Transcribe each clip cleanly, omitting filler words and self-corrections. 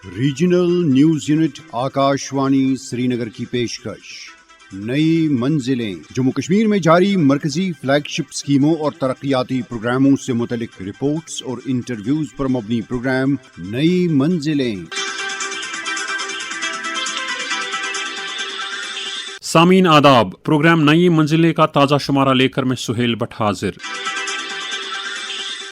Regional news unit Akashvani سری نگر کی پیشکش نئی منزلیں جموں کشمیر میں جاری مرکزی فلیگ شپ اسکیموں اور ترقیاتی پروگراموں سے متعلق رپورٹس اور انٹرویوز پر مبنی پروگرام نئی منزلیں۔ سامعین آداب، پروگرام نئی منزلیں کا تازہ شمارہ لے کر میں سہیل بٹ حاضر۔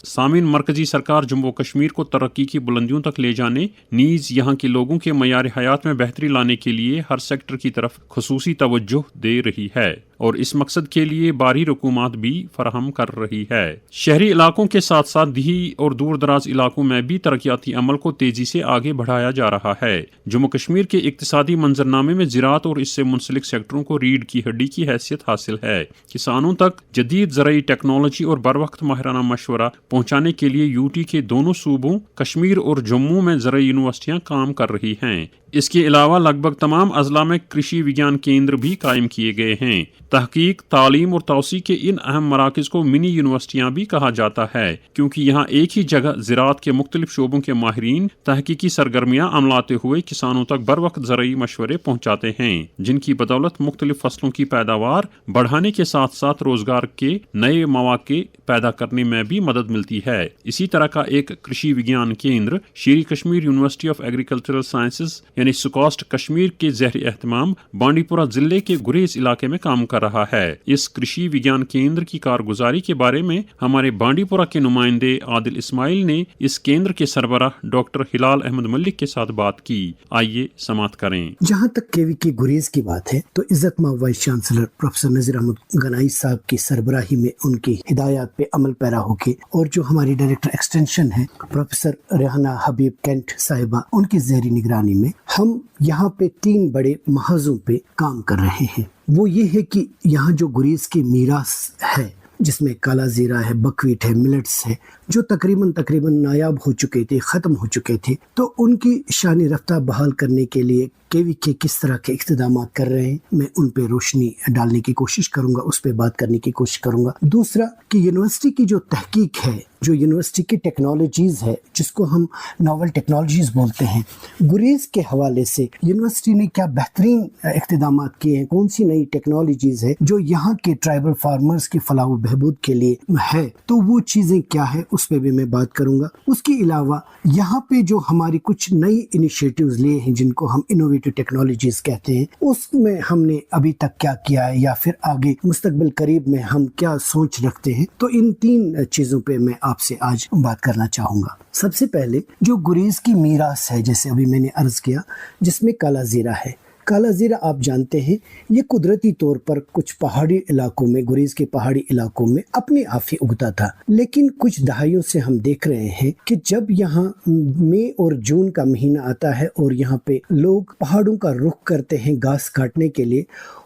سامعین، مرکزی سرکار جموں و کشمیر کو ترقی کی بلندیوں تک لے جانے نیز یہاں کے لوگوں کے معیار حیات میں بہتری لانے کے لیے ہر سیکٹر کی طرف خصوصی توجہ دے رہی ہے اور اس مقصد کے لیے باری رقومات بھی فراہم کر رہی ہے۔ شہری علاقوں کے ساتھ ساتھ دیہی اور دور دراز علاقوں میں بھی ترقیاتی عمل کو تیزی سے آگے بڑھایا جا رہا ہے۔ جموں کشمیر کے اقتصادی منظرنامے میں زراعت اور اس سے منسلک سیکٹروں کو ریڑھ کی ہڈی کی حیثیت حاصل ہے۔ کسانوں تک جدید زرعی ٹیکنالوجی اور بروقت ماہرانہ مشورہ پہنچانے کے لیے یو ٹی کے دونوں صوبوں کشمیر اور جموں میں زرعی یونیورسٹیاں کام کر رہی ہیں۔ اس کے علاوہ لگ بھگ تمام اضلاع میں کرشی وگیان کیندر بھی قائم کیے گئے ہیں۔ تحقیق، تعلیم اور توسیع کے ان اہم مراکز کو منی یونیورسٹیاں بھی کہا جاتا ہے، کیونکہ یہاں ایک ہی جگہ زراعت کے مختلف شعبوں کے ماہرین تحقیقی سرگرمیاں عملاتے ہوئے کسانوں تک بروقت زرعی مشورے پہنچاتے ہیں، جن کی بدولت مختلف فصلوں کی پیداوار بڑھانے کے ساتھ ساتھ روزگار کے نئے مواقع پیدا کرنے میں بھی مدد ملتی ہے۔ اسی طرح کا ایک کرشی وگیان کیندر شیری Kashmir university of agricultural sciences یعنی سکاسٹ کشمیر کے زیر اہتمام بانڈی پورہ ضلع کے گریز علاقے میں کام کر رہا ہے۔ اس کرشی وگیان کیندر کی کارگزاری کے بارے میں ہمارے بانڈی پورہ کے نمائندے عادل اسماعیل نے اس کیندر کے سربراہ ڈاکٹر ہلال احمد ملک کے ساتھ بات کی۔ آئیے سماعت کریں۔ جہاں تک کے وی کے گریز کی بات ہے تو عزت مآب vice chancellor professor Nazir Ahmad Ganai صاحب کی سربراہی میں ان کی ہدایات پہ عمل پیرا ہو کے اور جو ہماری ڈائریکٹر ایکسٹینشن ہے پروفیسر ریحانہ حبیب کینٹ صاحبہ، ان کی زیری نگرانی میں ہم یہاں پہ 3 بڑے محاذوں پہ کام کر رہے ہیں۔ وہ یہ ہے کہ یہاں جو گریز کی میراث ہے جس میں کالا زیرہ ہے، بکویٹ ہے، ملٹس ہے، جو تقریباً نایاب ہو چکے تھے، ختم ہو چکے تھے، تو ان کی شان رفتہ بحال کرنے کے لیے کے وی کے کس طرح کے اقتدامات کر رہے ہیں، میں ان پہ روشنی ڈالنے کی کوشش کروں گا، اس پہ بات کرنے کی کوشش کروں گا۔ دوسرا کہ یونیورسٹی کی جو تحقیق ہے، جو یونیورسٹی کی ٹیکنالوجیز ہے جس کو ہم ناول ٹیکنالوجیز بولتے ہیں، گریز کے حوالے سے یونیورسٹی نے کیا بہترین اقتدامات کیے ہیں، کون سی نئی ٹیکنالوجیز ہے جو یہاں کے ٹرائبل فارمرز کی فلاح و بہبود کے لیے ہے، تو وہ چیزیں کیا ہے اس پہ بھی میں بات کروں گا۔ اس کے علاوہ یہاں پہ جو ہماری کچھ نئی انیشیٹیوز لیے ہیں جن کو ہم انوویٹو ٹیکنالوجیز کہتے ہیں، اس میں ہم نے ابھی تک کیا کیا ہے یا پھر آگے مستقبل قریب میں ہم کیا سوچ رکھتے ہیں، تو ان 3 چیزوں پہ میں آپ سے آج بات کرنا چاہوں گا۔ سب سے پہلے جو گریز کی میراث ہے، جیسے ابھی میں نے عرض کیا، جس میں کالا زیرہ ہے۔ کالا زیرہ آپ جانتے ہیں یہ قدرتی طور پر کچھ پہاڑی علاقوں میں، گریز کے پہاڑی علاقوں میں اپنے آپ ہی اگتا تھا، لیکن کچھ دہائیوں سے ہم دیکھ رہے ہیں کہ جب یہاں مئی اور جون کا مہینہ آتا ہے اور یہاں پہ لوگ پہاڑوں کا رخ کرتے ہیں گھاس کاٹنے کے لیے،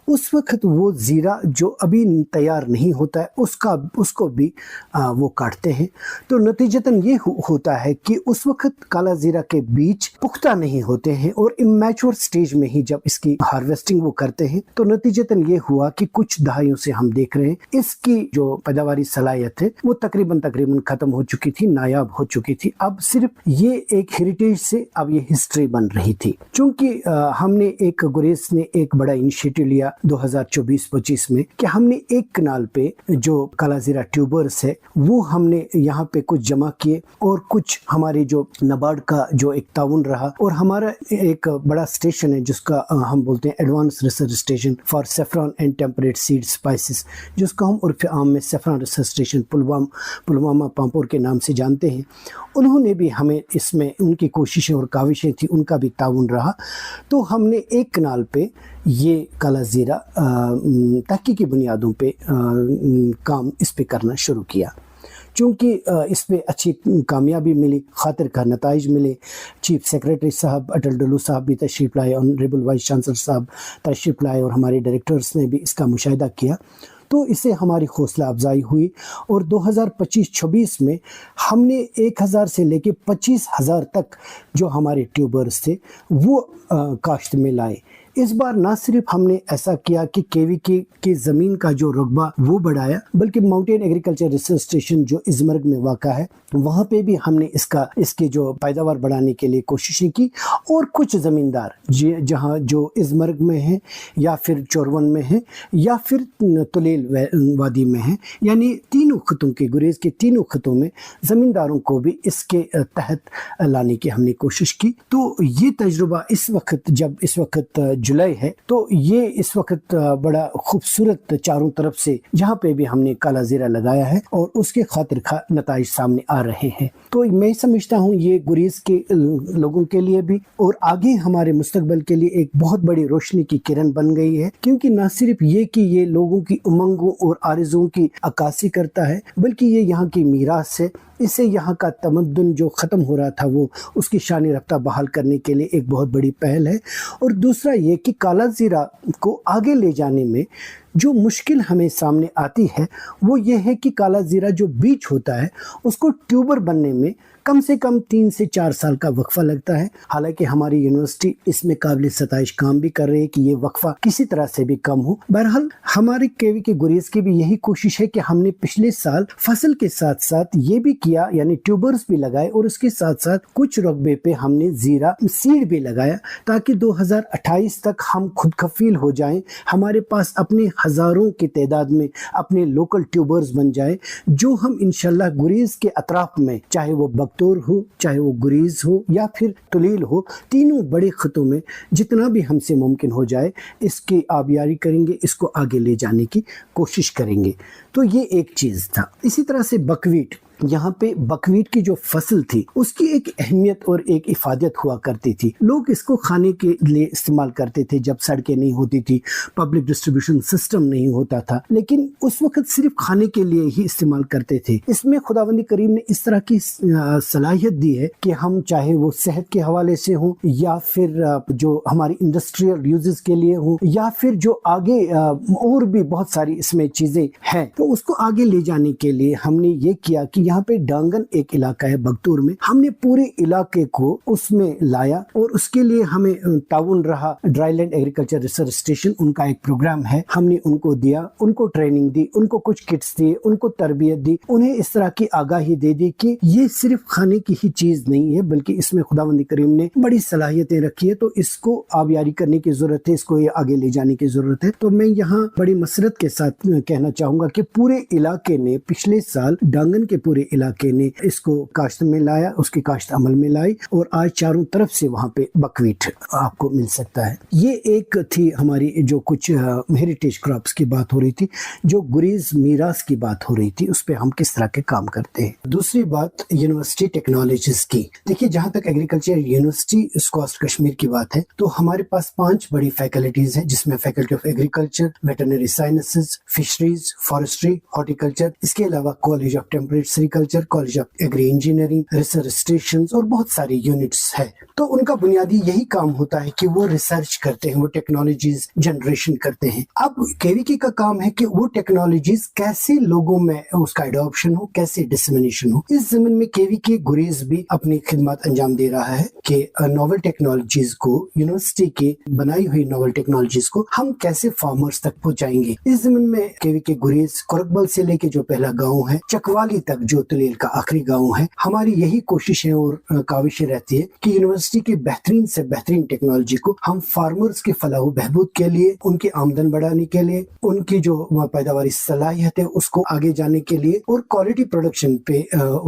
اس وقت وہ زیرہ جو ابھی تیار نہیں ہوتا ہے اس کو بھی وہ کاٹتے ہیں، تو نتیجتاً یہ ہوتا ہے کہ اس وقت کالا زیرہ کے بیج پختہ نہیں ہوتے ہیں اور امیچور سٹیج میں ہی جب اس کی ہارویسٹنگ وہ کرتے ہیں، تو نتیجتاً یہ ہوا کہ کچھ دہائیوں سے ہم دیکھ رہے ہیں اس کی جو پیداواری صلاحیت ہے وہ تقریباً ختم ہو چکی تھی، نایاب ہو چکی تھی۔ اب صرف یہ ایک ہیریٹیج سے اب یہ ہسٹری بن رہی تھی، چونکہ ہم نے گریز نے ایک بڑا انیشیٹو لیا 2024-25 میں کہ ہم نے ایک کنال پہ جو کالا زیرہ ٹیوبرز ہے وہ ہم نے یہاں پہ کچھ جمع کیے، اور کچھ ہمارے جو نبارڈ کا جو ایک تعاون رہا، اور ہمارا ایک بڑا اسٹیشن ہے جس کا ہم بولتے ہیں advance research station for saffron and temperate seed spices, جس کو ہم عرف عام میں saffron research station Pulwama Pampore کے نام سے جانتے ہیں۔ انہوں نے بھی ہمیں اس میں ان کی کوششیں اور کاوشیں تھیں، ان کا بھی تعاون رہا، تو ہم نے ایک کنال پہ یہ کالا زیرہ تحقیقی بنیادوں پہ کام اس پہ کرنا شروع کیا۔ چونکہ اس پہ اچھی کامیابی ملی، خاطر کا نتائج ملے، چیف سیکریٹری صاحب اٹل ڈلو صاحب بھی تشریف لائے، آنریبل وائس چانسلر صاحب تشریف لائے، اور ہمارے ڈائریکٹرز نے بھی اس کا مشاہدہ کیا، تو اس سے ہماری حوصلہ افزائی ہوئی، اور 2025-26 میں ہم نے 1000 سے لے کے 25,000 تک جو ہمارے ٹیوبرز تھے وہ کاشت میں لائے۔ इस बार ना सिर्फ हमने ऐसा किया कि केवीके की ज़मीन का जो रकबा वो बढ़ाया, बल्कि माउंटेन एग्रीकल्चर रिसर्च स्टेशन जो इज़मर्ग में वाक़ा है वहाँ पे भी हमने इसकी जो पैदावार बढ़ाने के लिए कोशिशें की। और कुछ ज़मींदार जहाँ जो इज़मर्ग में है या फिर चोरवन में है या फिर तुलेल वादी में है, यानी तीनों खितों के, गुरेज के तीनों खितों में ज़मींदारों को भी इसके तहत लाने की हमने कोशिश की। तो ये तजुर्बा इस वक्त जुलाई है, तो ये इस वक्त बड़ा खूबसूरत चारों तरफ से जहाँ पे भी हमने काला जीरा लगाया है और उसके खातिर खा नताइज सामने आ रहे हैं। तो मैं समझता हूँ ये गुरेज के लोगों के लिए भी और आगे हमारे मुस्तकबिल के लिए एक बहुत बड़ी रोशनी की किरण बन गई है, क्योंकि न सिर्फ ये कि ये लोगों की उमंगों और आरज़ुओं की अक्कासी करता है, बल्कि ये यहाँ की मीरास है। इससे यहाँ का तमद्दुन जो ख़त्म हो रहा था वो उसकी शानी रफ्ता बहाल करने के लिए एक बहुत बड़ी पहल है। और दूसरा ये कि काला ज़ीरा को आगे ले जाने में जो मुश्किल हमें सामने आती है वो ये है कि काला ज़ीरा जो बीज होता है उसको ट्यूबर बनने में कम से कम 3 से 4 साल का वक्फा लगता है। हालांकि हमारी यूनिवर्सिटी इसमें काबिल सताइश काम भी कर रही है कि ये वक्फा किसी तरह से भी कम हो। बहरहाल हमारे केवीके गुरेज की भी यही कोशिश है कि हमने पिछले साल फसल के साथ साथ ये भी किया, यानी ट्यूबर्स भी लगाए और उसके साथ साथ कुछ रकबे पे हमने जीरा सीड भी लगाया, ताकि 2028 तक हम खुद कफील हो जाएं, हमारे पास अपने हजारों की तादाद में अपने लोकल ट्यूबर्स बन जाए, जो हम इंशाल्लाह गुरेज के अतराफ में, चाहे वो बगतौर हो, चाहे वो गुरेज हो या फिर तुलील हो, तीनों बड़े खतों में जितना भी हमसे मुमकिन हो जाए इसकी आबियारी करेंगे, इसको आगे ले जाने की कोशिश करेंगे। तो ये एक चीज़ था। इसी तरह से बकवीट, यहाँ पे बकवीट की जो फसल थी उसकी एक अहमियत और एक इफादत हुआ करती थी। लोग इसको खाने के लिए इस्तेमाल करते थे जब सड़कें नहीं होती थी, पब्लिक डिस्ट्रीब्यूशन सिस्टम नहीं होता था, लेकिन उस वक्त सिर्फ खाने के लिए ही इस्तेमाल करते थे। इसमें खुदावंदी करीम ने इस तरह की सलाहियत दी है कि हम चाहे वो सेहत के हवाले से हो या फिर जो हमारी इंडस्ट्रियल यूजेस के लिए हो या फिर जो आगे और भी बहुत सारी इसमें चीज़ें हैं, तो उसको आगे ले जाने के लिए हमने ये किया कि यहाँ पे डांगन एक इलाका है बगतूर में, हमने पूरे इलाके को उसमें लाया और उसके लिए हमें ताउन रहा ड्राईलैंड एग्रीकल्चर रिसर्च स्टेशन, उनका एक प्रोग्राम है, हमने उनको दिया, उनको ट्रेनिंग दी, उनको कुछ किट्स दिए, उनको तरबियत दी, उन्हें इस तरह की आगाही दे दी कि ये सिर्फ खाने की ही चीज नहीं है बल्कि इसमें खुदावंदी करीम ने बड़ी सलाहियतें रखी है, तो इसको आबियारी करने की जरूरत है, इसको ये आगे ले जाने की जरूरत है। तो मैं यहाँ बड़ी मसरत के साथ कहना चाहूंगा कि पूरे इलाके ने पिछले साल, डांगन के पूरे इलाके ने इसको काश्त में लाया, उसकी काश्त अमल में लाई और आज चारों तरफ से वहाँ पे बकवीट आपको मिल सकता है। ये एक थी हमारी जो कुछ हेरिटेज क्रॉप्स की बात हो रही थी, जो गुरेज मीरास की बात हो रही थी, उस पे हम किस तरह के काम करते हैं। दूसरी बात यूनिवर्सिटी टेक्नोलॉजीज की। देखिए, जहाँ तक एग्रीकल्चर यूनिवर्सिटी स्कॉस्ट कश्मीर की बात है तो हमारे पास 5 बड़ी फैकल्टीज है, जिसमें faculty of agriculture, veterinary sciences, fisheries, forestry, horticulture, इसके अलावा college of temperate sericulture, college of agri engineering, research stations और बहुत सारी यूनिट्स है। तो उनका बुनियादी यही काम होता है कि वो रिसर्च करते हैं, वो टेक्नोलॉजीज जनरेशन करते हैं। अब केवीके का काम है कि वो टेक्नोलॉजीज कैसे लोगों में उसका एडॉप्शन हो, कैसे डिसमिनेशन हो। इस जमीन में केवीके गुरेज भी अपनी खिदमत अंजाम दे रहा है कि नोवेल टेक्नोलॉजीज को, यूनिवर्सिटी के बनाई हुई नोवेल टेक्नोलॉजीज को हम कैसे फार्मर्स तक पहुंचाएंगे। इस जमीन में केवीके गुरेज कोरकबल से लेके जो पहला गाँव है चकवाली तक, जो तुलेल का आखिरी गाँव है, हमारी यही कोशिशें और काविशें रहती है कि यूनिवर्सिटी की बेहतरीन से बेहतरीन टेक्नोलॉजी को हम फार्मर्स के फलाह बहबूद के लिए, उनकी आमदन बढ़ाने के लिए, उनकी जो पैदावारी सलाहियत है उसको आगे जाने के लिए और क्वालिटी प्रोडक्शन पे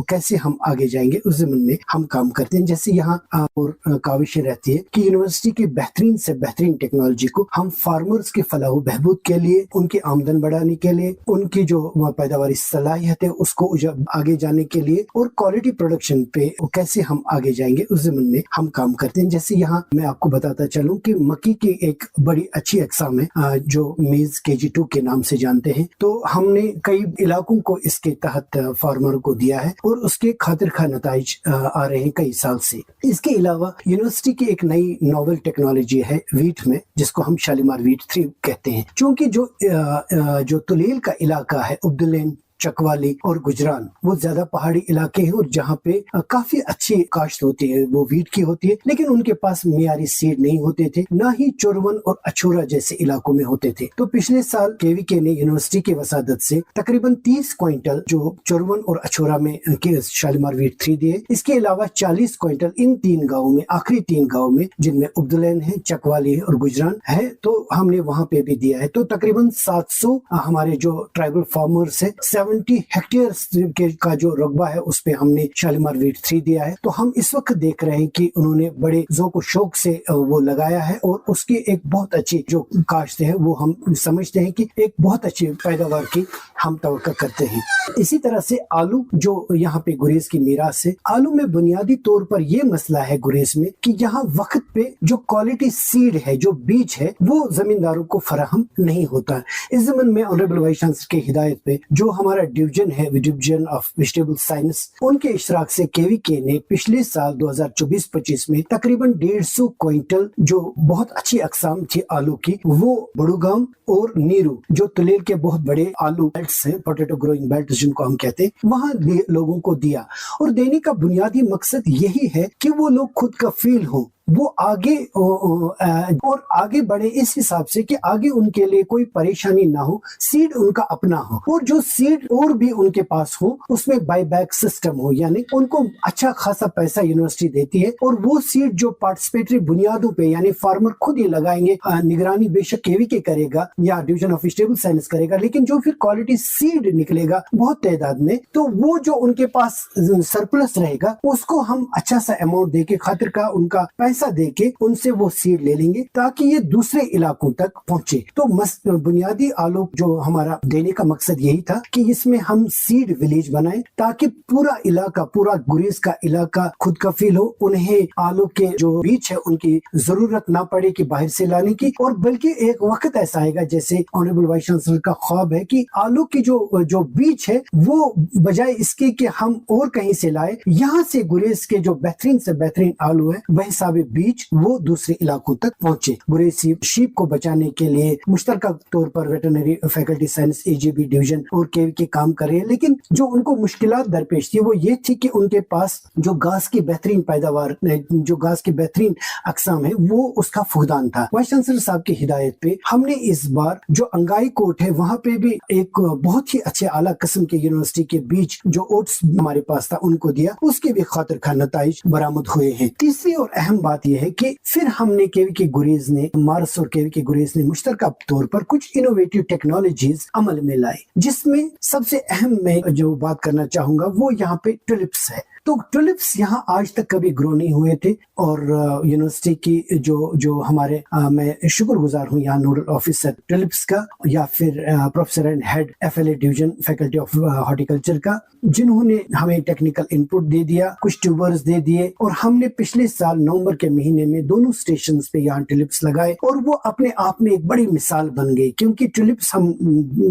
कैसे हम आगे जाएंगे, उस ज़मीन में हम काम करते हैं। जैसे यहाँ और काविशें रहती है कि यूनिवर्सिटी की बेहतरीन से बेहतरीन टेक्नोलॉजी को हम फार्मर्स के फलाह बहबूद के लिए, उनकी आमदन बढ़ाने के लिए, उनकी जो पैदावारी सलाहियत है उसको आगे जाने के लिए और क्वालिटी प्रोडक्शन पे कैसे हम आगे जाएंगे, उस ज़मीन में हम काम करते हैं। जैसे यहाँ मैं आपको बताता चलूं कि मक्की की एक बड़ी अच्छी अक़साम है जो मेज KG2 के नाम से जानते हैं, तो हमने कई इलाकों को इसके तहत फार्मर को दिया है और उसके खातिर खा नताइज आ रहे हैं कई साल से। इसके अलावा यूनिवर्सिटी की एक नई नोवेल टेक्नोलॉजी है वीट में, जिसको हम शालीमार वीट 3 कहते हैं। चूंकि जो तुलेल का इलाका है, उब्दुलैन चकवाली और गुजरान वो ज्यादा पहाड़ी इलाके हैं और जहाँ पे काफी अच्छी काश्त होती है, वो वीट की होती है, लेकिन उनके पास मियारी सीड नहीं होते थे, ना ही चोरवन और अछोरा जैसे इलाकों में होते थे। तो पिछले साल केवीके ने यूनिवर्सिटी की वसादत से तकरीबन 30 क्विंटल जो चोरवन और अछोरा में शालीमार वीट 3 दिए। इसके अलावा 40 क्विंटल इन 3 गाँव में, आखिरी 3 गाँव में जिनमें उब्दुलैन है, चकवाली है और गुजरान है, तो हमने वहाँ पे भी दिया है। तो तकरीबन 700 हमारे जो ट्राइबल फार्मर्स है, 70 हेक्टेयर का जो रकबा है उस पे हमने शालीमार वीट 3 दिया है। तो हम इस वक्त देख रहे हैं कि उन्होंने बड़े ज़ौक़ शौक से वो लगाया है और उसकी एक बहुत अच्छी जो काश्त है वो हम समझते हैं कि एक बहुत अच्छी पैदावार की हम तवक्को करते हैं। इसी तरह से आलू जो यहाँ पे गुरेज की मीरास है, आलू में बुनियादी तौर पर ये मसला है गुरेज में कि यहाँ वक्त पे जो क्वालिटी सीड है, जो बीज है, वो जमींदारों को फराहम नहीं होता। इस ज़मन में ऑनरेबल वाइस चांसलर की हिदायत पे जो हमारा डिवीजन है, डिवीजन ऑफ वेजिटेबल साइंस, उनके इशराक से केवीके ने पिछले साल 2024-25 में तकरीबन 150 क्विंटल जो बहुत अच्छी अकसाम थी आलू की, वो बड़ूगाम और नीरू जो तुलेल के बहुत बड़े आलू बेल्ट्स हैं, पोटैटो ग्रोइंग बेल्ट जिनको हम कहते हैं, वहाँ लोगों को दिया। और देने का बुनियादी मकसद यही है कि वो लोग खुद कफील हों, वो आगे और आगे बढ़े इस हिसाब से कि आगे उनके लिए कोई परेशानी ना हो, सीड उनका अपना हो और जो सीड और भी उनके पास हो उसमें बाय बैक सिस्टम हो, यानी उनको अच्छा खासा पैसा यूनिवर्सिटी देती है और वो सीड जो पार्टिसिपेटरी बुनियादों पे यानी फार्मर खुद ही लगाएंगे, निगरानी बेशक केवीके करेगा या डिवीजन ऑफ वेजिटेबल साइंस करेगा, लेकिन जो फिर क्वालिटी सीड निकलेगा बहुत तादाद में, तो वो जो उनके पास सरप्लस रहेगा उसको हम अच्छा सा अमाउंट दे के खातिर का उनका पैसा देके उनसे वो सीड ले लेंगे ताकि ये दूसरे इलाकों तक पहुंचे। तो बुनियादी आलू जो हमारा देने का मकसद यही था कि इसमें हम सीड विलेज बनाएं ताकि पूरा इलाका, पूरा गुरेज का इलाका खुद कफील हो, उन्हें आलू के जो बीज है उनकी जरूरत ना पड़े कि बाहर से लाने की, और बल्कि एक वक्त ऐसा आएगा जैसे ऑनरेबल वाइस चांसलर का ख्वाब है कि आलू की जो बीज है वो बजाय इसके कि हम और कहीं से लाए, यहाँ से गुरेज के जो बेहतरीन से बेहतरीन आलू है वह हिसाब बीज वो दूसरे इलाकों तक पहुंचे। गुरेज शीप को बचाने के लिए मुश्तरका तौर पर veterinary faculty science AGB division और केवीके काम कर रहे हैं, लेकिन जो उनको मुश्किलात दरपेश थी वो ये थी कि उनके पास जो घास की बेहतरीन पैदावार, जो घास की बेहतरीन अकसाम है वो उसका फुकदान था। वाइस चांसलर साहब की हिदायत पे हमने इस बार जो अंगाई कोट है वहाँ पे भी एक बहुत ही अच्छे आला किस्म के यूनिवर्सिटी के बीज जो ओट्स हमारे पास था उनको दिया, उसके भी खातिर खा नताइज बरामद हुए हैं। तीसरी और अहम बात यह है कि फिर हमने केवीके गुरेज ने, मार्स और केवीके गुरेज ने मुश्तरका तौर पर कुछ इनोवेटिव टेक्नोलॉजीज अमल में लाई, जिसमें सबसे अहम मैं जो बात करना चाहूंगा वो यहाँ पे टुलिप्स है। तो टुलिप्स यहाँ आज तक कभी ग्रो नहीं हुए थे और यूनिवर्सिटी की जो हमारे मैं शुक्रगुजार हूँ यहाँ नोडल ऑफिसर टुलिप्स का या फिर professor and head FLA division faculty of horticulture का, जिन्होंने हमें टेक्निकल इनपुट दे दिया, कुछ ट्यूबर्स दे दिए और हमने पिछले साल नवंबर के महीने में दोनों स्टेशंस पे यहाँ टुलिप्स लगाए और वो अपने आप में एक बड़ी मिसाल बन गई, क्योंकि टुलिप्स हम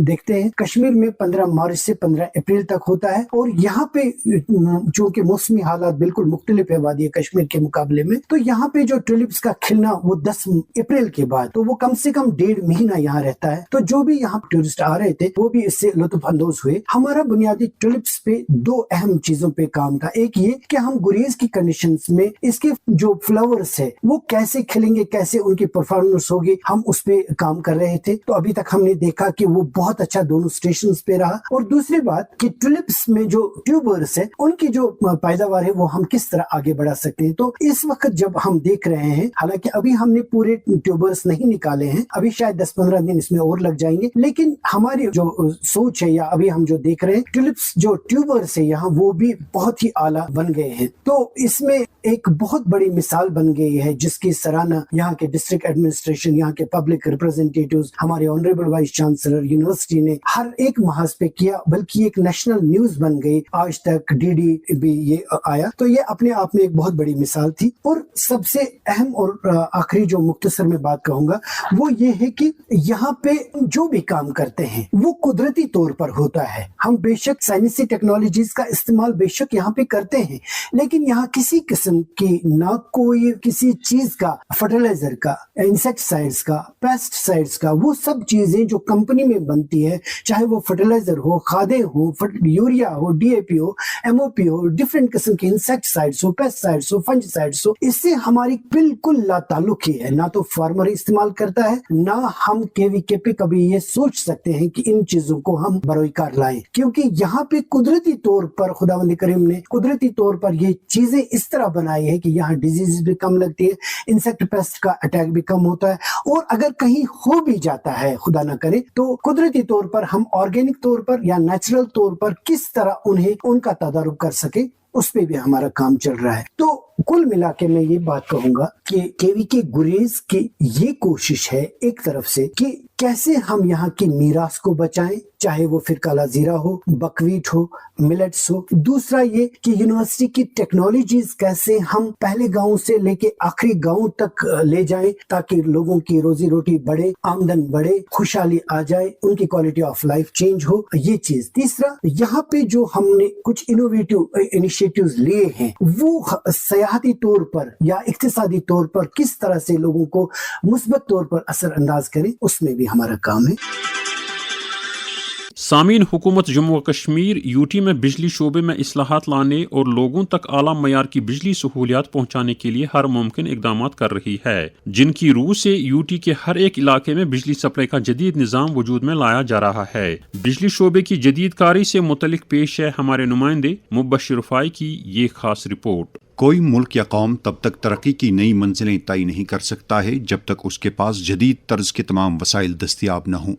देखते हैं कश्मीर में 15 मार्च से 15 अप्रैल तक होता है और यहाँ पे चूंकि मौसमी हालात बिल्कुल मुख्तलिफ है वादी कश्मीर के मुकाबले में, तो यहाँ पे जो टुलिप्स का खिलना वो 10 अप्रैल के बाद, तो वो कम से कम 1.5 महीना यहाँ रहता है। तो जो भी यहाँ टूरिस्ट आ रहे थे वो भी इससे लुत्फ अंदोज हुए। हमारा बुनियादी टुलिप्स पे 2 अहम चीजों पे काम था। एक ये कि हम गुरेज की कंडीशंस में इसके जो फ्लावर्स है वो कैसे खिलेंगे, कैसे उनकी परफॉर्मेंस होगी, हम उस पे काम कर रहे थे। तो अभी तक हमने देखा कि वो बहुत अच्छा दोनों स्टेशन पे रहा। और दूसरी बात कि टुलिप्स में जो ट्यूबर्स है उनकी जो पैदावार है वो हम किस तरह आगे बढ़ा सकते हैं। तो इस वक्त जब हम देख रहे हैं, हालांकि अभी हमने पूरे ट्यूबर्स नहीं निकाले हैं, अभी शायद 10-15 दिन इसमें और लग जाएंगे, लेकिन हमारी जो सोच है या अभी हम जो देख रहे हैं टुलिप्स जो ट्यूबर्स है यहाँ वो भी बहुत ही आला बन गए हैं। तो इसमें एक बहुत बड़ी मिसाल बन गई है जिसकी सराहना यहाँ के डिस्ट्रिक्ट एडमिनिस्ट्रेशन, यहाँ के पब्लिक रिप्रेजेंटेटिव्स, हमारे ऑनरेबल वाइस चांसलर यूनिवर्सिटी ने हर एक महाज पे किया, बल्कि एक नेशनल न्यूज बन गई। आज तक DDB ये आया, तो ये अपने आप में एक बहुत बड़ी मिसाल थी। और सबसे अहम और आखिरी जो मुख्तसर में बात कहूंगा वो ये है कि यहाँ पे जो भी काम करते हैं वो कुदरती तौर पर होता है। हम बेशक साइंसी टेक्नोलॉजीज का इस्तेमाल बेशक यहाँ पे करते हैं, लेकिन यहाँ किसी किस्म की ना कोई किसी चीज का, फर्टिलाइजर का, इंसेक्टिसाइड्स का, पेस्टिसाइड्स का, वो सब चीजें जो कंपनी में बनती है, चाहे वो फर्टिलाइजर हो, खादें हो, यूरिया हो, डीएपी हो, एमओपी हो, डिफरेंट किस्म के इंसेक्टिसाइड्स हो, पेस्टिसाइड्स हो, फंजिसाइड्स हो, इससे हमारी बिल्कुल ला ताल्लुक ही है। ना तो फार्मर इस्तेमाल करता है, ना हम केवीके पे कभी ये सोच सकते हैं कि इन चीजों को हम बरोईकार लाएं, क्योंकि यहाँ पे कुदरती तौर पर खुदावंद करीम ने कुदरती तौर पर ये चीजें इस तरह बनाई है कि यहाँ डिजीज भी कम लगती है, इंसेक्ट पेस्ट का अटैक भी कम होता है, और अगर कहीं हो भी जाता है खुदा ना करे तो कुदरती तौर पर हम ऑर्गेनिक तौर पर या नेचुरल तौर पर किस तरह उन्हें उनका तदारुक कर सके, उस पे भी हमारा काम चल रहा है। तो कुल मिला के मैं ये बात कहूंगा कि केवीके गुरेज की ये कोशिश है एक तरफ से कि कैसे हम यहाँ की मीरास को बचाएं, चाहे वो फिर काला जीरा हो, बकवीट हो, मिलेट्स हो। दूसरा ये कि यूनिवर्सिटी की टेक्नोलॉजीज कैसे हम पहले गांव से लेके आखिरी गांव तक ले जाएं, ताकि लोगों की रोजी रोटी बढ़े, आमदन बढ़े, खुशहाली आ जाए, उनकी क्वालिटी ऑफ लाइफ चेंज हो, ये चीज। तीसरा, यहाँ पे जो हमने कुछ इनोवेटिव इनिशिएटिव्स लिए हैं वो सयाहती तौर पर या इक्तिसादी तौर पर किस तरह से लोगों को मुस्बत तौर पर असर अंदाज करें, उसमें भी हमारा काम है। सामीन, हुकूमत जम्मू व कश्मीर यूटी में बिजली शोबे में इस्लाहात लाने और लोगों तक आला मयार की बिजली सहूलियात पहुंचाने के लिए हर मुमकिन इकदाम कर रही है, जिनकी रूह से यूटी के हर एक इलाके में बिजली सप्लाई का जदीद निज़ाम वजूद में लाया जा रहा है। बिजली शोबे की जदीद कारी से मुतलिक पेश है हमारे नुमाइंदे मुबश्शिर रुफाई की ये खास रिपोर्ट। कोई मुल्क या कौम तब तक तरक्की की नई मंजिलें तय नहीं कर सकता है जब तक उसके पास जदीद तर्ज के तमाम वसाइल दस्तियाब न हों।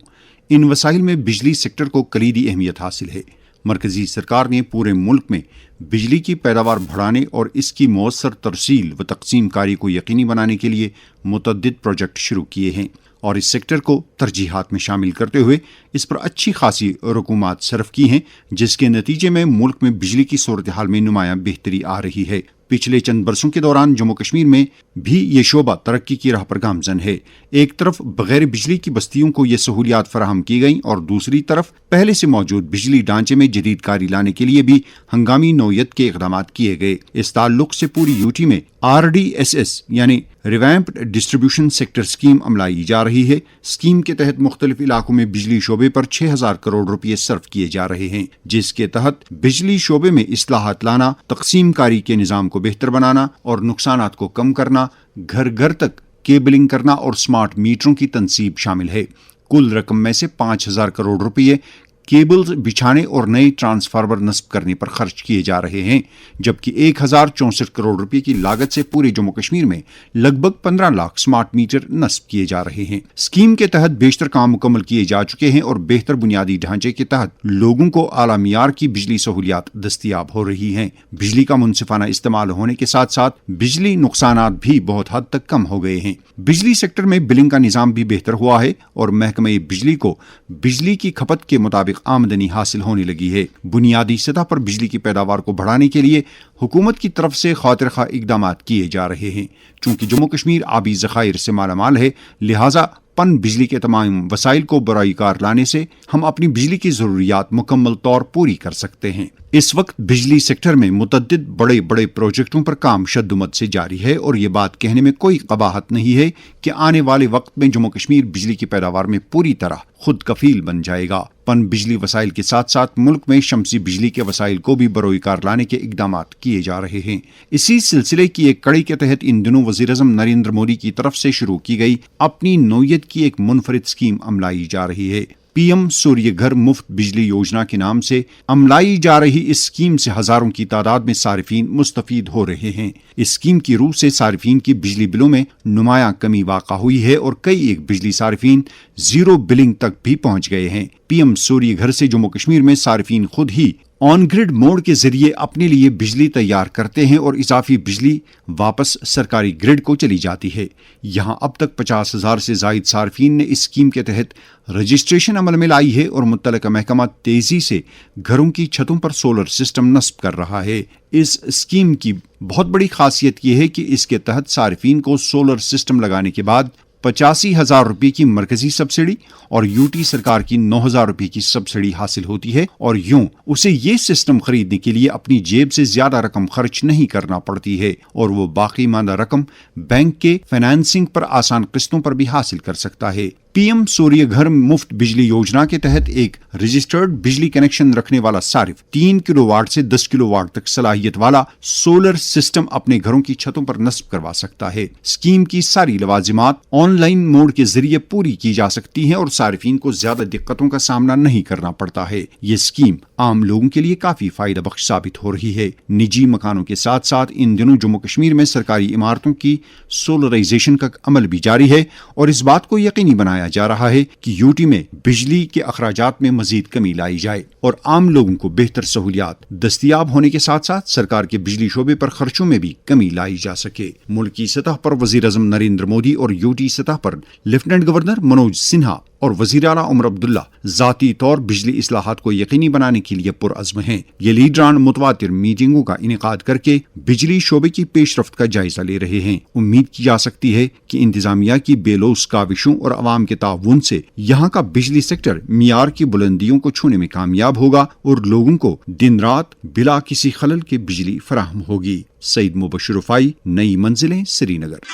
इन वसाइल में बिजली सेक्टर को कलीदी अहमियत हासिल है। मरकजी सरकार ने पूरे मुल्क में बिजली की पैदावार बढ़ाने और इसकी मौसर तरसील व तकसीम कारी को यकीनी बनाने के लिए मुतअद्दिद प्रोजेक्ट शुरू किए हैं और इस सेक्टर को तरजीहात में शामिल करते हुए इस पर अच्छी खासी रकूमात सर्फ की हैं, जिसके नतीजे में मुल्क में बिजली की सूरत हाल में नुमायां बेहतरी आ रही है। पिछले चंद बरसों के दौरान जम्मू कश्मीर में भी ये शोबा तरक्की की राह पर गामजन है। एक तरफ बगैर बिजली की बस्तियों को ये सहूलियात फराहम की गई और दूसरी तरफ पहले से मौजूद बिजली ढांचे में जदीद कारी लाने के लिए भी हंगामी नौयत के इकदाम किए गए। इस ताल्लुक से पूरी यूटी में RDSS यानी revamped distribution sector scheme Amlai जा रही है। स्कीम के तहत मुख्तलिफ इलाकों में बिजली शोबे पर 6000 करोड़ रुपये सर्फ किए जा रहे हैं, जिसके तहत बिजली शोबे में इस्लाहात लाना, तकसीम कारी के निज़ाम को बेहतर बनाना और नुकसानात को कम करना, घर घर तक केबलिंग करना और स्मार्ट मीटरों की तनसीब शामिल है। कुल रकम में से 5000 करोड़ रुपये केबल्स बिछाने और नए ट्रांसफार्मर नस्ब करने पर खर्च किए जा रहे हैं, जबकि 1064 करोड़ रुपए की लागत से पूरे जम्मू कश्मीर में लगभग 15 लाख स्मार्ट मीटर नस्ब किए जा रहे हैं। स्कीम के तहत बेशतर काम मुकम्मल किए जा चुके हैं और बेहतर बुनियादी ढांचे के तहत लोगों को आला मियार की बिजली सहूलियात दस्तियाब हो रही हैं। बिजली का मुनसिफाना इस्तेमाल होने के साथ साथ बिजली नुकसानात भी बहुत हद तक कम हो गए हैं। बिजली सेक्टर में बिलिंग का निज़ाम भी बेहतर हुआ है और महकमे बिजली को बिजली की खपत के मुताबिक आमदनी हासिल होने लगी है। बुनियादी सतह पर बिजली की पैदावार को बढ़ाने के लिए हुकूमत की तरफ से खातिर-खा इकदाम किए जा रहे हैं। चूंकि जम्मू कश्मीर आबी ज़खायर से मालामाल है, लिहाजा पन बिजली के तमाम वसाइल को बराई कार लाने से हम अपनी बिजली की जरूरियात मुकम्मल तौर पूरी कर सकते हैं। इस वक्त बिजली सेक्टर में मुतअद्दिद बड़े बड़े प्रोजेक्टों पर काम शद्दुमत से जारी है और ये बात कहने में कोई कबाहत नहीं है कि आने वाले वक्त में जम्मू कश्मीर बिजली की पैदावार में पूरी तरह खुद कफील बन जाएगा। पन बिजली वसाइल के साथ साथ मुल्क में शमसी बिजली के वसाइल को भी बरोई कार लाने के इकदाम किए जा रहे हैं। इसी सिलसिले की एक कड़ी के तहत इन दिनों वज़ीर-ए-आज़म नरेंद्र मोदी की तरफ से शुरू की गई अपनी नौयत की एक मुनफरिद स्कीम अमलाई जा रही है। PM सूर्य घर मुफ्त बिजली योजना के नाम से अमलाई जा रही इस स्कीम से हजारों की तादाद में सारिफीन मुस्तफीद हो रहे हैं। इस स्कीम की रूह से सारिफीन की बिजली बिलों में नुमायां कमी वाक़ा हुई है और कई एक बिजली सारिफीन जीरो बिलिंग तक भी पहुंच गए हैं। PM सूर्य घर से जम्मू कश्मीर में सारिफीन खुद ही آن گرڈ موڈ کے ذریعے اپنے لیے بجلی تیار کرتے ہیں اور اضافی بجلی واپس سرکاری گرڈ کو چلی جاتی ہے۔ یہاں اب تک 50,000 سے زائد صارفین نے اس اسکیم کے تحت رجسٹریشن عمل میں لائی ہے اور متعلقہ محکمہ تیزی سے گھروں کی چھتوں پر سولر سسٹم نصب کر رہا ہے۔ اس اسکیم کی بہت بڑی خاصیت یہ ہے کہ اس کے تحت صارفین کو سولر سسٹم لگانے کے بعد 85,000 روپے کی مرکزی سبسڈی اور یوٹی سرکار کی 9,000 روپے کی سبسڈی حاصل ہوتی ہے، اور یوں اسے یہ سسٹم خریدنے کے لیے اپنی جیب سے زیادہ رقم خرچ نہیں کرنا پڑتی ہے، اور وہ باقی ماندہ رقم بینک کے فائنانسنگ پر آسان قسطوں پر بھی حاصل کر سکتا ہے۔ پی ایم سوریہ گھر مفت بجلی یوجنا کے تحت ایک رجسٹرڈ بجلی کنیکشن رکھنے والا صارف 3 کلو واٹ سے 10 کلو واٹ تک صلاحیت والا سولر سسٹم اپنے گھروں کی چھتوں پر نصب کروا سکتا ہے۔ اسکیم کی ساری لوازمات آن لائن موڈ کے ذریعے پوری کی جا سکتی ہیں اور صارفین کو زیادہ دقتوں کا سامنا نہیں کرنا پڑتا ہے۔ یہ اسکیم عام لوگوں کے لیے کافی فائدہ بخش ثابت ہو رہی ہے۔ نجی مکانوں کے ساتھ ساتھ ان دنوں جموں کشمیر میں سرکاری عمارتوں کی سولرائزیشن کا عمل بھی جاری ہے، اور اس بات کو یقینی بنایا جا رہا ہے کہ یوٹی میں بجلی کے اخراجات میں مزید کمی لائی جائے اور عام لوگوں کو بہتر سہولیات دستیاب ہونے کے ساتھ ساتھ سرکار کے بجلی شعبے پر خرچوں میں بھی کمی لائی جا سکے۔ ملکی سطح پر وزیر اعظم نریندر مودی اور یوٹی سطح پر لیفٹیننٹ گورنر منوج سنہا اور وزیر اعلیٰ عمر عبداللہ ذاتی طور بجلی اصلاحات کو یقینی بنانے کے لیے پرعزم ہیں۔ یہ لیڈران متواتر میٹنگوں کا انعقاد کر کے بجلی شعبے کی پیش رفت کا جائزہ لے رہے ہیں۔ امید کی جا سکتی ہے کہ انتظامیہ کی بے لوث کاوشوں اور عوام کے تعاون سے یہاں کا بجلی سیکٹر معیار کی بلندیوں کو چھونے میں کامیاب ہوگا اور لوگوں کو دن رات بلا کسی خلل کے بجلی فراہم ہوگی۔ سعید مبشر رفائی، نئی منزلیں، سری نگر۔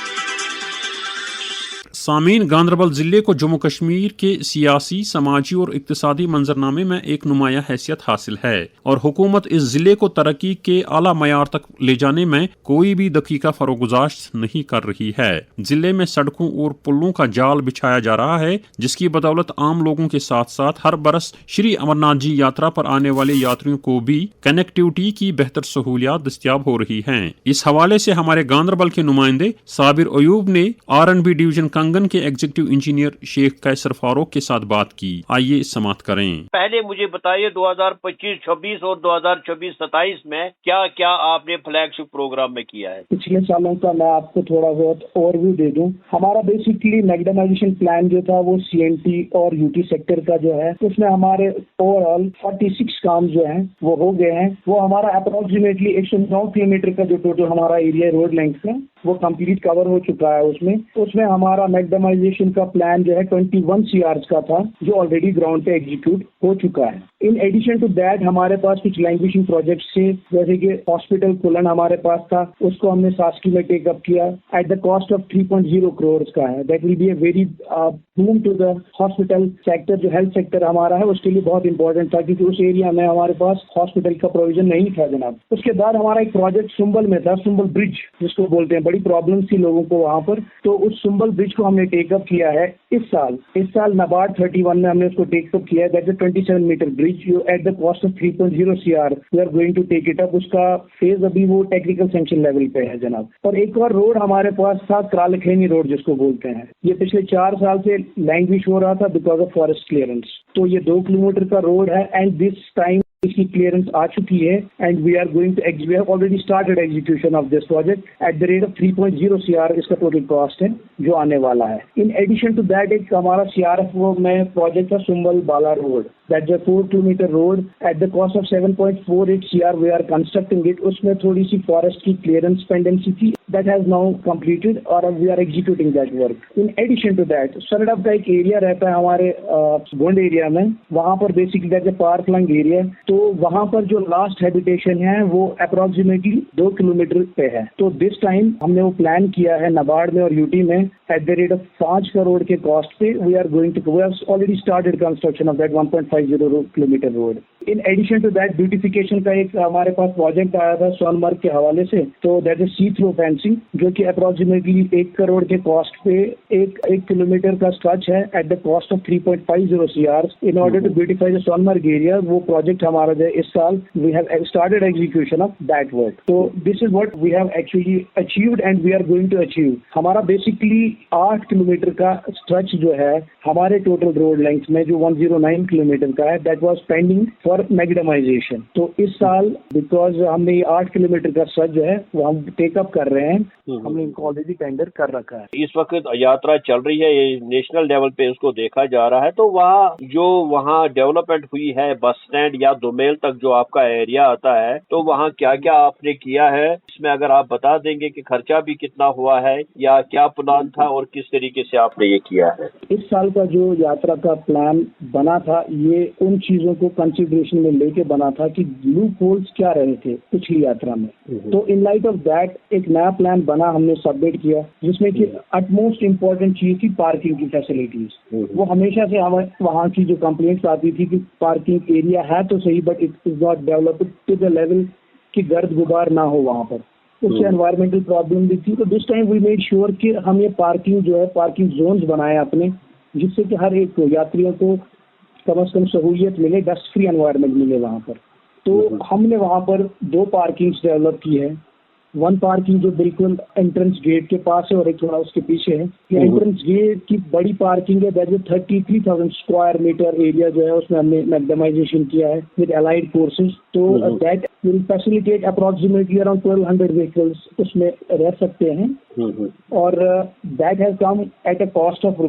سامعین، گاندربل ضلع کو جموں کشمیر کے سیاسی، سماجی اور اقتصادی منظرنامے میں ایک نمایاں حیثیت حاصل ہے، اور حکومت اس ضلع کو ترقی کے اعلیٰ معیار تک لے جانے میں کوئی بھی دقیقہ فروگزاشت نہیں کر رہی ہے۔ ضلع میں سڑکوں اور پلوں کا جال بچھایا جا رہا ہے، جس کی بدولت عام لوگوں کے ساتھ ساتھ ہر برس شری امرناتھ جی یاترا پر آنے والے یاتریوں کو بھی کنیکٹیوٹی کی بہتر سہولیات دستیاب ہو رہی ہیں۔ اس حوالے سے ہمارے گاندربل کے نمائندے صابر ایوب نے RNB ڈویژن کنگن کے ایگزیکٹو انجینئر شیخ قیصر فاروق کے ساتھ بات کی۔ آئیے سماعت کریں۔ پہلے مجھے بتائیے 2025-26 اور 2026-27 میں کیا کیا آپ نے فلیگ شپ پروگرام میں کیا ہے؟ پچھلے سالوں کا میں آپ کو تھوڑا بہت اوور ویو دے دوں۔ ہمارا بیسکلی میگڈمائزیشن پلان جو تھا وہ CNT اور UT سیکٹر کا جو ہے، اس میں ہمارے اوور آل 46 کام جو ہیں وہ ہو گئے ہیں۔ وہ ہمارا اپروکسیمیٹلی 109 کلومیٹر کا جو ٹوٹل ہمارا ایریا روڈ لینتھ کا وہ کمپلیٹ کور ہو چکا ہے۔ اس میں ہمارا میگڈمائزیشن کا پلان جو ہے 21 CR کا تھا، جو آلریڈی گراؤنڈ پہ ایگزیکیوٹ ہو چکا ہے۔ ان ایڈیشن ٹو دیٹ ہمارے پاس کچھ لینگویشنگ پروجیکٹس تھے، جیسے کہ ہاسپٹل کلن ہمارے پاس تھا، اس کو ہم نے ساسکی میں ٹیک اپ کیا at the cost of 3.0 crore کا ہے۔ That will be a very boom to the hospital sector. جو ہیلتھ سیکٹر ہمارا ہے اس کے لیے بہت امپورٹنٹ تھا، کیونکہ اس ایریا میں ہمارے پاس ہاسپٹل کا پروویژن نہیں تھا جناب۔ اس کے بعد ہمارا ایک پروجیکٹ سنبل میں تھا، سنبل برج جس کو بولتے ہیں، بڑی پرابلم تھی لوگوں کو وہاں پر، تو اس سنبل برج کو ہم نے ٹیک اپ کیا ہے اس سال نبارڈ 31 میں ہم نے اس کو ٹیک اپ کیا ہے۔ That is 27 metre bridge at the cost of 3.0 CR we are going to take it up. اس کا فیز ابھی وہ ٹیکنیکل سینکشن لیول پہ ہے جناب۔ اور ایک اور روڈ ہمارے پاس تھا، کرالکھینی روڈ جس کو بولتے ہیں، یہ پچھلے 4 سال سے لینگویش ہو رہا تھا بیکاز آف فارسٹ کلیئرنس۔ تو یہ 2 کلومیٹر کا روڈ ہے اینڈ دس ٹائم اس کی کلیئرنس آ چکی ہے and we are going to we have already started execution of this project at the rate of 3.0 CR اس کا ٹوٹل کاسٹ ہے جو آنے والا ہے۔ ان ایڈیشن ٹو دیٹ ایک ہمارا CRF میں پروجیکٹ تھا Sumbal Bala road, that is 4 kilometre road at the cost of 7.48 CR we are constructing it. اس میں تھوڑی سی فارسٹ کی کلیئرنس پینڈنسی تھی، دیٹ ہیز ناؤ کمپلیٹڈ اور we are executing that work. In addition to that سرڈب کا ایک ایریا رہتا ہے ہمارے گونڈ ایریا میں، وہاں پر basically that a parking area, تو وہاں پر جو لاسٹ ہیبیٹیشن ہے وہ اپروکسیمیٹلی 2 کلومیٹر پہ ہے۔ تو دس ٹائم ہم نے وہ پلان کیا ہے نبارڈ میں اور UT میں at the rate of 5 crore کے کاسٹ پہ we are going to we have already started construction of that 1.50 kilometre road. In addition to that beautification کا ایک ہمارے پاس پروجیکٹ آیا تھا سون مرگ کے حوالے سے، تو that is see through fencing جو کہ اپروکسیمیٹلی 1 کروڑ کے کاسٹ پہ ایک کلومیٹر کا اسٹریچ ہے at the cost of 3.50 CR in order to beautify the Sonamarg area. وہ پروجیکٹ ہمارا جو اس سال we have started execution of that work. تو this is what we have actually achieved and we are going to achieve. ہمارا basically 8 kilometre کا stretch جو ہے ہمارے ٹوٹل روڈ لینتھ میں جو 109 کلومیٹر किलोमीटर का है, दैट वाज पेंडिंग फॉर मैग्डमाइजेशन। तो इस साल बिकॉज हमने ये 8 किलोमीटर का सच जो है वो हम टेकअप कर रहे हैं, हमने इनको ऑलरेडी टेंडर कर रखा है। इस वक्त यात्रा चल रही है, ये नेशनल लेवल पे उसको देखा जा रहा है, तो वहाँ डेवलपमेंट हुई है, बस स्टैंड या दोमेल तक जो आपका एरिया आता है, तो वहाँ क्या क्या आपने किया है, इसमें अगर आप बता देंगे कि खर्चा भी कितना हुआ है या क्या प्लान था और किस तरीके से आपने ये किया है। इस साल का जो यात्रा का प्लान बना था ये उन चीजों को कंसिडरेशन में लेके बना था कि लूप होल्स क्या रहे थे पिछली यात्रा में। तो इन लाइट ऑफ दैट एक नया प्लान बना, हमने सबमिट किया, जिसमें कि अटमोस्ट इम्पोर्टेंट चीज थी पार्किंग की फैसिलिटीज। वो हमेशा से हमें वहाँ की जो कंप्लेंट्स आती थी कि पार्किंग एरिया है तो सही but it is not developed to the level कि गर्द गुबार ना हो वहाँ पर, उससे एनवायरमेंटल प्रॉब्लम भी थी। तो this time we made sure कि हम ये पार्किंग जो है पार्किंग जोन्स बनाए अपने, जिससे कि हर एक यात्रियों को कम से कम सहूलियत मिले, डस्ट फ्री एनवायरनमेंट मिले वहाँ पर। तो हमने वहाँ पर 2 पार्किंग्स डेवलप की है। 1 पार्किंग जो बिल्कुल एंट्रेंस गेट के पास है और एक थोड़ा उसके पीछे है। ये एंट्रेंस गेट की बड़ी पार्किंग है, that is 33,000 square metre area जो है उसमें हमने मैग्डमाइजेशन किया है विद अलाइड कोर्सेज। तो that will facilitate approximately around 1200 vehicles उसमें रह सकते हैं। और that has come at a cost of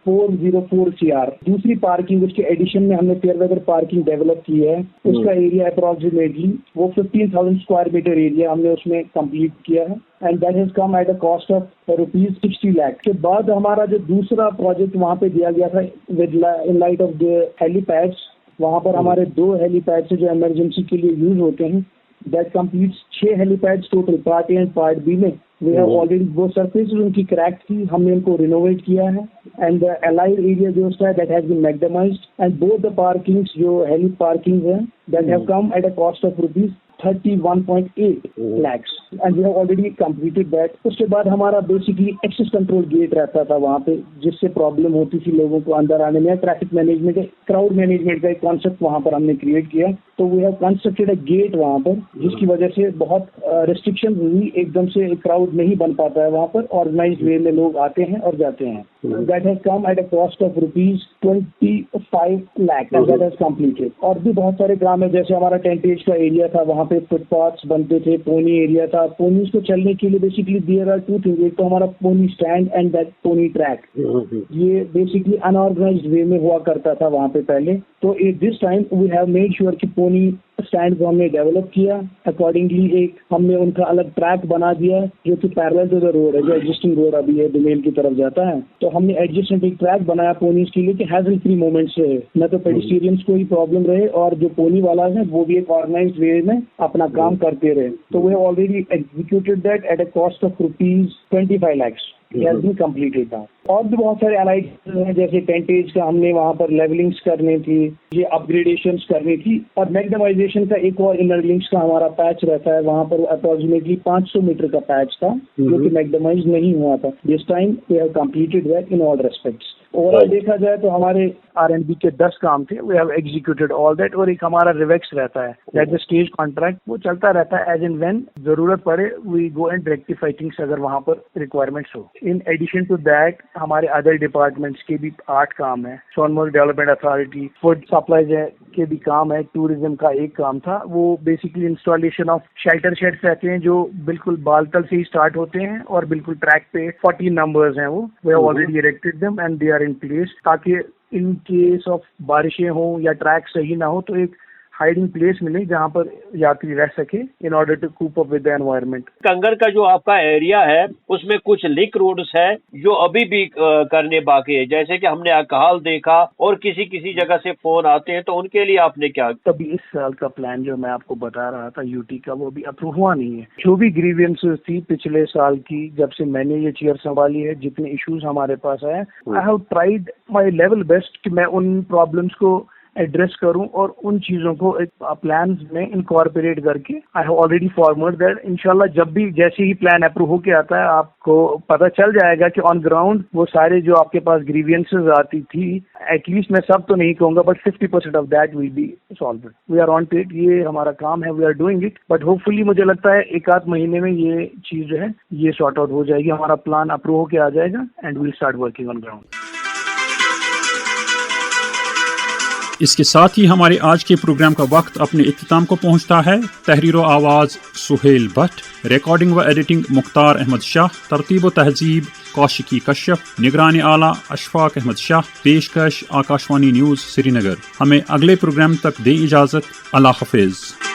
₹404 CR। दूसरी पार्किंग उसके एडिशन में हमने फेयरवेदर पार्किंग डेवलप की है, उसका एरिया अप्रॉक्सीमेटली वो 15,000 स्क्वायर मीटर एरिया हमने उसमें कंप्लीट किया है, and that has come at a cost of ₹60 lakh. के बाद हमारा जो दूसरा प्रोजेक्ट वहाँ पे दिया गया था with in light of the helipads, वहाँ पर हमारे 2 हेलीपैड जो इमरजेंसी के लिए यूज होते हैं, that completes 6 helipads total, part A and part B में। वी हैव ऑलरेडी वो सरफेस उनकी क्रैक थी, हमने उनको रिनोवेट किया है, एंड द एलाइड एरिया जो है that has been macadamised, and both the parkings जो हेली पार्किंग है that have come at a cost of ₹31.8 lakhs, and we have already completed that। उसके बाद हमारा बेसिकली एक्सेस कंट्रोल गेट रहता था वहाँ पे, जिससे प्रॉब्लम होती थी लोगों को अंदर आने में। ट्रैफिक मैनेजमेंट, क्राउड मैनेजमेंट का एक कॉन्सेप्ट वहाँ पर हमने क्रिएट किया। तो we have constructed a gate वहाँ पर, जिसकी वजह से बहुत रिस्ट्रिक्शन हुई, एकदम से क्राउड नहीं बन पाता है वहाँ पर, ऑर्गेनाइज्ड वे में लोग आते हैं और जाते हैं। That has come at a cost of ₹25 lakh, and that has completed. और भी बहुत सारे काम है, जैसे हमारा टेंटेज का एरिया था, वहाँ पे फुटपाथ्स बनते थे, पोनी एरिया था। पोनीज को चलने के लिए बेसिकली देयर आर 2 थिंग्स, एक तो हमारा pony stand and that pony track. ये बेसिकली अनऑर्गेनाइज्ड वे में हुआ करता था वहाँ पे पहले। तो this time we have made sure कि पोनी स्टैंड को हमने डेवलप किया, अकॉर्डिंगली एक हमने उनका अलग ट्रैक बना दिया जो कि पैरेलल टू द रोड है, जो एग्जिस्टिंग रोड अभी है दुमेल की तरफ जाता है। तो हमने एडजेसेंट एक ट्रैक बनाया पोनीज के लिए कि हैजल फ्री मूवमेंट्स रहे, न तो पेडिस्टेरियंस को ही प्रॉब्लम रहे, और जो पोनी वाला है वो भी एक ऑर्गेनाइज्ड वे में अपना काम करते रहे। तो we have already executed that at a cost of ₹25 lakhs। Completed था। और भी बहुत सारे अलाइड हैं, जैसे टेंटेज का हमने वहाँ पर लेवलिंग्स करनी थी, ये अपग्रेडेशंस करनी थी, और मैग्डमाइजेशन का एक और इनर लिंक्स का हमारा पैच रहता है, वहाँ पर अप्रोक्सीमेटली 500 मीटर का पैच था जो कि मैग्डमाइज नहीं हुआ था। This time we have completed that in all respects. Overall देखा जाए तो हमारे R&B के 10 काम थे, we have executed all that. और एक हमारा रिवेक्स रहता है, दैट इज स्टेज कॉन्ट्रैक्ट, वो चलता रहता है एज एंड व्हेन जरूरत पड़े, we go and rectify things अगर वहाँ पर रिक्वायरमेंट्स हो। इन एडिशन टू दैट हमारे अदर डिपार्टमेंट्स के भी 8 काम है, Sonamarg development authority, food supplies के भी काम है, टूरिज्म का एक काम था, वो basically installation of shelter shades रहते हैं जो बिल्कुल बालतल से ही स्टार्ट होते हैं और बिल्कुल ट्रैक पे 14 नंबर्स हैं, वो we have already erected them and they are in place, ताकि इन केस ऑफ बारिशें हो या ट्रैक सही ना हो तो एक हाइडिंग प्लेस मिले जहाँ पर यात्री रह सके in order to cope up with the environment. Kangan का जो आपका एरिया है उसमें कुछ लिंक रोड्स है जो अभी भी करने बाकी है, जैसे कि हमने अकाल देखा और किसी किसी जगह से फोन आते हैं, तो उनके लिए आपने क्या? तभी इस साल का प्लान जो मैं आपको बता रहा था यूटी का, वो अभी अप्रूव हुआ नहीं है। जो भी ग्रीवियंसेस थी पिछले साल की, जब से मैंने ये चेयर संभाली है, जितने इश्यूज हमारे पास आए, I have tried my level best कि मैं उन प्रॉब्लम्स को एड्रेस करूं और उन चीजों को एक प्लान में इनकॉर्पोरेट करके आई हैव ऑलरेडी फॉर्मर्ड दैट। इंशाल्लाह जब भी जैसे ही प्लान अप्रूव होके आता है आपको पता चल जाएगा कि ऑन ग्राउंड वो सारे जो आपके पास ग्रीवियंसेस आती थी, एटलीस्ट मैं सब तो नहीं कहूंगा but 50% of that will be solved. We are on to it, ये हमारा काम है, we are doing it, but hopefully मुझे लगता है 1-8 महीने में ये चीज जो है ये सॉर्ट आउट हो जाएगी, हमारा प्लान अप्रूव होके आ जाएगा and we'll start working on ground. اس کے ساتھ ہی ہمارے آج کے پروگرام کا وقت اپنے اختتام کو پہنچتا ہے۔ تحریر و آواز سہیل بٹ، ریکارڈنگ و ایڈیٹنگ مختار احمد شاہ، ترتیب و تہذیب کاشکی کشف، نگران اعلیٰ اشفاق احمد شاہ، پیشکش آکاشوانی نیوز سری نگر۔ ہمیں اگلے پروگرام تک دیں اجازت۔ اللہ حافظ۔